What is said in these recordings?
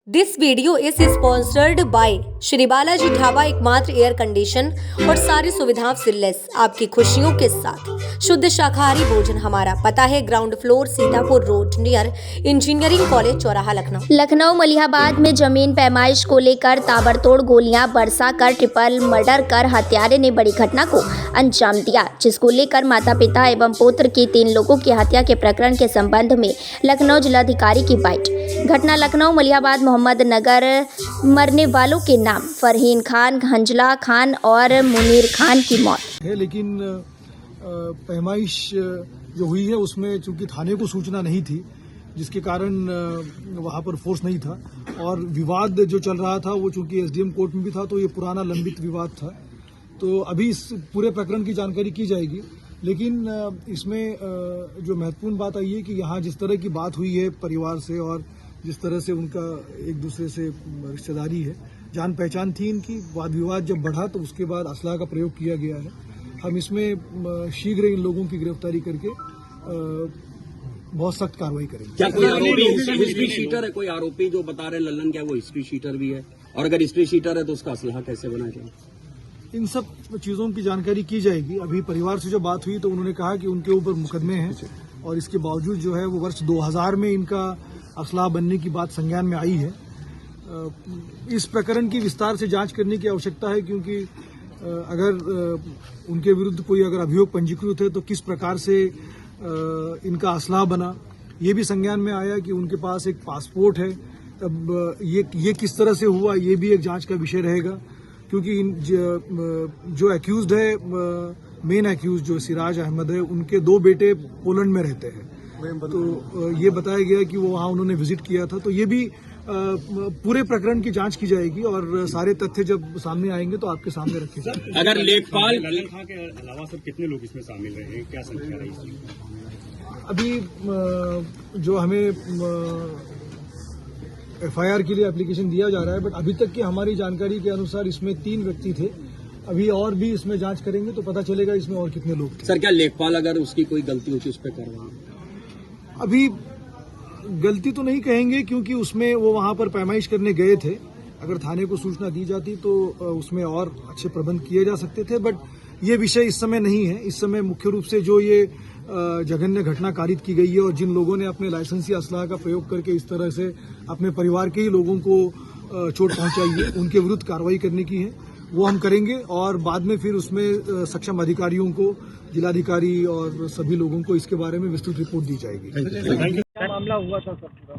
This video is sponsored by Shri Balaji dhaba, एकमात्र air condition और सारी सुविधाओं से लेस आपकी खुशियों के साथ शुद्ध शाकाहारी भोजन। हमारा पता है ground floor, Sitapur road, near engineering college, चौराहा, लखनऊ मलिहाबाद में जमीन पैमाइश को लेकर ताबड़तोड़ गोलियां बरसा कर ट्रिपल मर्डर कर हत्यारे ने बड़ी घटना को अंजाम दिया, जिसको लेकर माता पिता एवं पुत्र की 3 लोगों की हत्या के प्रकरण के संबंध में लखनऊ जिलाधिकारी की बाइट। घटना लखनऊ मलिहाबाद मोहम्मद नगर। मरने वालों के नाम फरहीन खान, हंजला खान और मुनीर खान की मौत है। लेकिन पैमाइश जो हुई है उसमें चूंकि थाने को सूचना नहीं थी, जिसके कारण वहां पर फोर्स नहीं था, और विवाद जो चल रहा था वो चूंकि एसडीएम कोर्ट में भी था, तो ये पुराना लंबित विवाद था। तो अभी इस पूरे प्रकरण की जानकारी की जाएगी। लेकिन इसमें जो महत्वपूर्ण बात आई है कि यहाँ जिस तरह की बात हुई है परिवार से, और जिस तरह से उनका एक दूसरे से रिश्तेदारी है, जान पहचान थी इनकी, वाद विवाद जब बढ़ा तो उसके बाद असलाह का प्रयोग किया गया है। हम इसमें शीघ्र इन लोगों की गिरफ्तारी करके बहुत सख्त कार्रवाई करेंगे। क्या कोई आरोपी हिस्ट्री शीटर है? कोई आरोपी जो बता रहे लल्लन, क्या वो हिस्ट्री शीटर भी है? और अगर हिस्ट्री शीटर है तो उसका असलाह कैसे बनाया जाए? इन सब चीजों की जानकारी की जाएगी। अभी परिवार से जो बात हुई तो उन्होंने कहा कि उनके ऊपर मुकदमे हैं, और इसके बावजूद जो है वो वर्ष 2000 में इनका असलाह बनने की बात संज्ञान में आई है। इस प्रकरण की विस्तार से जांच करने की आवश्यकता है, क्योंकि अगर उनके विरुद्ध कोई अगर अभियोग पंजीकृत है तो किस प्रकार से इनका असलाह बना, ये भी संज्ञान में आया कि उनके पास एक पासपोर्ट है। अब ये किस तरह से हुआ, ये भी एक जांच का विषय रहेगा, क्योंकि जो एक्यूज्ड है, मेन एक्यूज जो सिराज अहमद है, उनके 2 बेटे पोलैंड में रहते हैं। तो ये बताया गया कि वो वहाँ उन्होंने विजिट किया था। तो ये भी पूरे प्रकरण की जांच की जाएगी, और सारे तथ्य जब सामने आएंगे तो आपके सामने रखे जाएंगे। अगर लेखपाल लल्लन खां के अलावा सब कितने लोग इसमें शामिल रहे हैं, क्या संख्या रही इसकी? अभी जो हमें एफआईआर के लिए एप्लीकेशन दिया जा रहा है, बट अभी तक की हमारी जानकारी के अनुसार इसमें 3 व्यक्ति थे। अभी और भी इसमें जांच करेंगे तो पता चलेगा इसमें और कितने लोग थे। सर, क्या लेखपाल अगर उसकी कोई गलती होती है उस पर कार्रवाई? अभी गलती तो नहीं कहेंगे, क्योंकि उसमें वो वहां पर पैमाइश करने गए थे। अगर थाने को सूचना दी जाती तो उसमें और अच्छे प्रबंध किए जा सकते थे, बट ये विषय इस समय नहीं है। इस समय मुख्य रूप से जो ये जघन्य घटना कारित की गई है, और जिन लोगों ने अपने लाइसेंसी असलाह का प्रयोग करके इस तरह से अपने परिवार के ही लोगों को चोट पहुंचाई है, उनके विरुद्ध कार्रवाई करने की है, वो हम करेंगे। और बाद में फिर उसमें सक्षम अधिकारियों को, जिलाधिकारी और सभी लोगों को इसके बारे में विस्तृत रिपोर्ट दी जाएगी। क्या मामला हुआ था सर पूरा?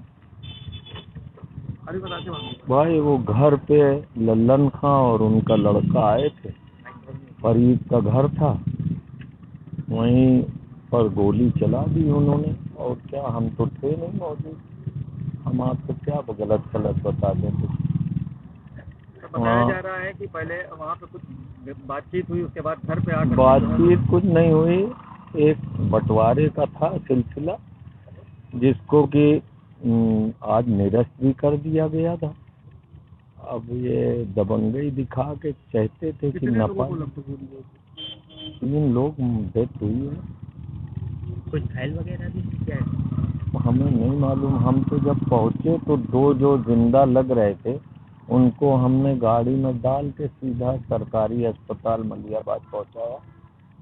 भाई वो घर पे लल्लन खां और उनका लड़का आए थे, फरीद का घर था, वहीं पर गोली चला दी उन्होंने। और क्या, हम तो थे नहीं मौजूद, हम आपको क्या गलत बता दें। बताया जा रहा है कि पहले वहाँ पे कुछ बातचीत हुई, उसके बाद घर पे आकर बातचीत कुछ नहीं हुई। एक बंटवारे का था सिलसिला, जिसको कि आज निरस्त भी कर दिया गया था। अब ये दबंगई दिखा के चाहते थे कि नफा। 3 लोग डेथ हुई है। कुछ घायल वगैरह भी क्या है? हमें नहीं मालूम। हम तो जब पहुंचे तो 2 जो जिंदा लग रहे थे उनको हमने गाड़ी में डाल के सीधा सरकारी अस्पताल मलिहाबाद पहुंचाया।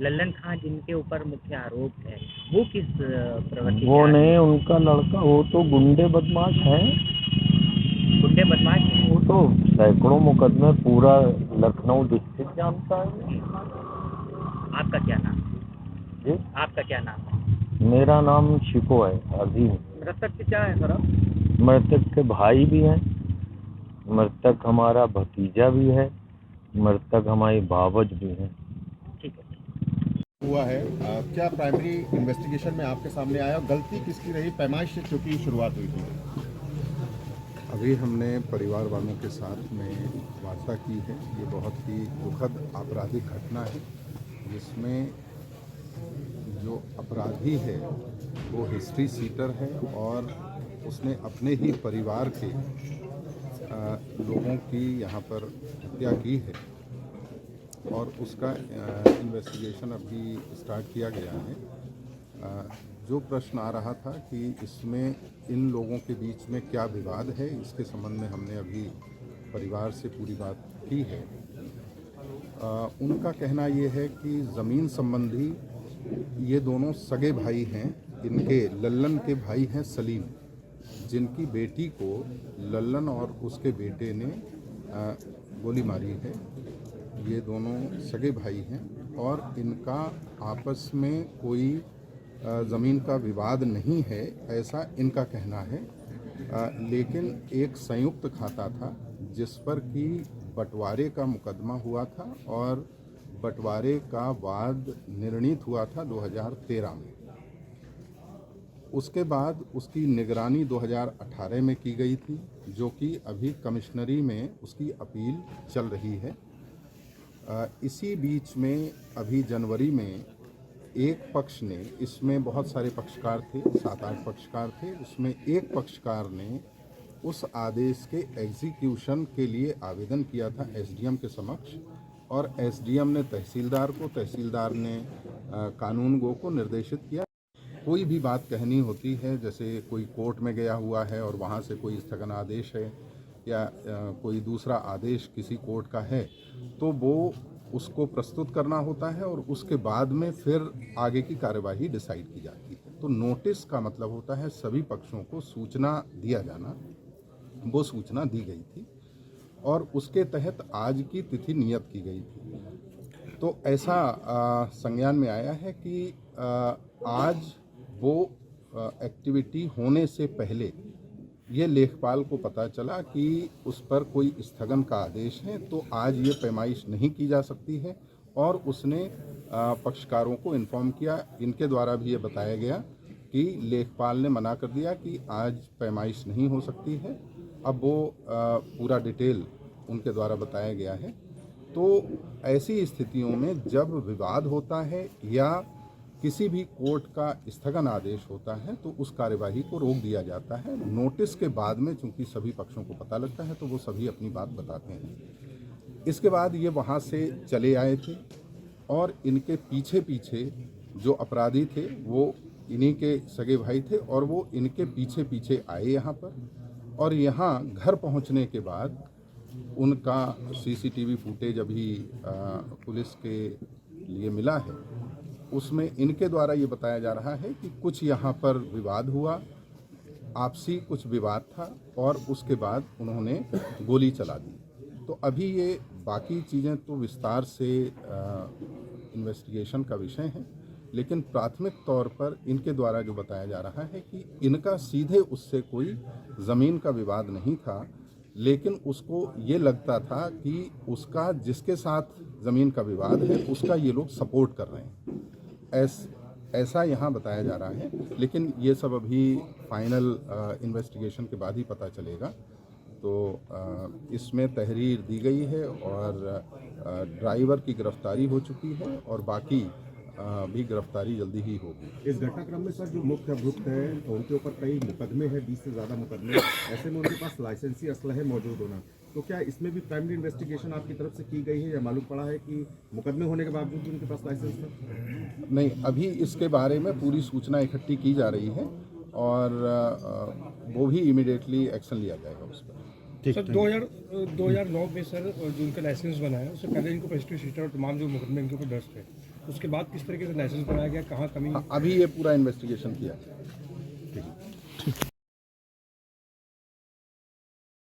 लल्लन खां जिनके ऊपर मुख्य आरोप है, वो किस प्रवृत्ति? वो नहीं, उनका लड़का, वो तो गुंडे बदमाश है। गुंडे बदमाश हैं? वो तो सैकड़ों मुकदमे पूरा लखनऊ डिस्ट्रिक्ट जानता है। आपका क्या नाम? जी, आपका क्या नाम है? मेरा नाम शिको है, अजीम। मृतक की क्या है सर? आप मृतक के भाई भी हैं, मृतक हमारा भतीजा भी है, मृतक हमारी भावज भी है। ठीक है हुआ है। क्या प्राइमरी इन्वेस्टिगेशन में आपके सामने आया, गलती किसकी रही? पैमाइश से चूंकि शुरुआत हुई थी। अभी हमने परिवार वालों के साथ में वार्ता की है। ये बहुत ही दुखद आपराधिक घटना है, जिसमें जो अपराधी है वो हिस्ट्री सीटर है, और उसने अपने ही परिवार के लोगों की यहाँ पर हत्या की है, और उसका इन्वेस्टिगेशन अभी स्टार्ट किया गया है। जो प्रश्न आ रहा था कि इसमें इन लोगों के बीच में क्या विवाद है, इसके संबंध में हमने अभी परिवार से पूरी बात की है। उनका कहना ये है कि ज़मीन संबंधी ये दोनों सगे भाई हैं। इनके लल्लन के भाई हैं सलीम, जिनकी बेटी को लल्लन और उसके बेटे ने गोली मारी है। ये दोनों सगे भाई हैं और इनका आपस में कोई ज़मीन का विवाद नहीं है, ऐसा इनका कहना है। लेकिन एक संयुक्त खाता था जिस पर कि बंटवारे का मुकदमा हुआ था और बंटवारे का वाद निर्णीत हुआ था 2013 में। उसके बाद उसकी निगरानी 2018 में की गई थी, जो कि अभी कमिश्नरी में उसकी अपील चल रही है। इसी बीच में अभी जनवरी में एक पक्ष ने, इसमें बहुत सारे पक्षकार थे, 7-8 पक्षकार थे, उसमें एक पक्षकार ने उस आदेश के एग्जीक्यूशन के लिए आवेदन किया था एसडीएम के समक्ष, और एसडीएम ने तहसीलदार को, तहसीलदार ने कानून गो को निर्देशित किया। कोई भी बात कहनी होती है, जैसे कोई कोर्ट में गया हुआ है और वहाँ से कोई स्थगन आदेश है या कोई दूसरा आदेश किसी कोर्ट का है, तो वो उसको प्रस्तुत करना होता है और उसके बाद में फिर आगे की कार्यवाही डिसाइड की जाती है। तो नोटिस का मतलब होता है सभी पक्षों को सूचना दिया जाना। वो सूचना दी गई थी और उसके तहत आज की तिथि नियत की गई थी। तो ऐसा संज्ञान में आया है कि आज वो एक्टिविटी होने से पहले ये लेखपाल को पता चला कि उस पर कोई स्थगन का आदेश है, तो आज ये पैमाइश नहीं की जा सकती है और उसने पक्षकारों को इन्फॉर्म किया। इनके द्वारा भी ये बताया गया कि लेखपाल ने मना कर दिया कि आज पैमाइश नहीं हो सकती है। अब वो पूरा डिटेल उनके द्वारा बताया गया है। तो ऐसी स्थितियों में जब विवाद होता है या किसी भी कोर्ट का स्थगन आदेश होता है तो उस कार्यवाही को रोक दिया जाता है। नोटिस के बाद में चूंकि सभी पक्षों को पता लगता है तो वो सभी अपनी बात बताते हैं। इसके बाद ये वहाँ से चले आए थे और इनके पीछे पीछे जो अपराधी थे वो इन्हीं के सगे भाई थे और वो इनके पीछे पीछे आए यहाँ पर, और यहाँ घर पहुँचने के बाद उनका सीसीटीवी फुटेज अभी पुलिस के लिए मिला है। उसमें इनके द्वारा ये बताया जा रहा है कि कुछ यहाँ पर विवाद हुआ, आपसी कुछ विवाद था और उसके बाद उन्होंने गोली चला दी। तो अभी ये बाकी चीज़ें तो विस्तार से इन्वेस्टिगेशन का विषय है, लेकिन प्राथमिक तौर पर इनके द्वारा जो बताया जा रहा है कि इनका सीधे उससे कोई ज़मीन का विवाद नहीं था, लेकिन उसको ये लगता था कि उसका जिसके साथ ज़मीन का विवाद है उसका ये लोग सपोर्ट कर रहे हैं, ऐसा यहाँ बताया जा रहा है। लेकिन ये सब अभी फाइनल इन्वेस्टिगेशन के बाद ही पता चलेगा। तो इसमें तहरीर दी गई है और ड्राइवर की गिरफ्तारी हो चुकी है और बाकी भी गिरफ्तारी जल्दी ही होगी। इस घटनाक्रम में सर जो मुख्य अभियुक्त है उनके ऊपर कई मुकदमे हैं, 20 से ज़्यादा मुकदमे, ऐसे में उनके पास लाइसेंसी असलहे मौजूद होना, तो क्या इसमें भी प्राइमरी इन्वेस्टिगेशन आपकी तरफ से की गई है या मालूम पड़ा है कि मुकदमे होने के बावजूद भी उनके पास लाइसेंस था? नहीं, अभी इसके बारे में पूरी सूचना इकट्ठी की जा रही है और वो भी इमीडिएटली एक्शन लिया जाएगा उस पर। सर 2009 में सर जो उनका लाइसेंस बना है उससे पहले इनको रजिस्ट्री शीटर और तमाम जो मुकदमे इनके ऊपर दर्ज थे, उसके बाद किस तरीके से लाइसेंस बनाया गया, कहाँ कमी? अभी ये पूरा इन्वेस्टिगेशन किया। ठीक।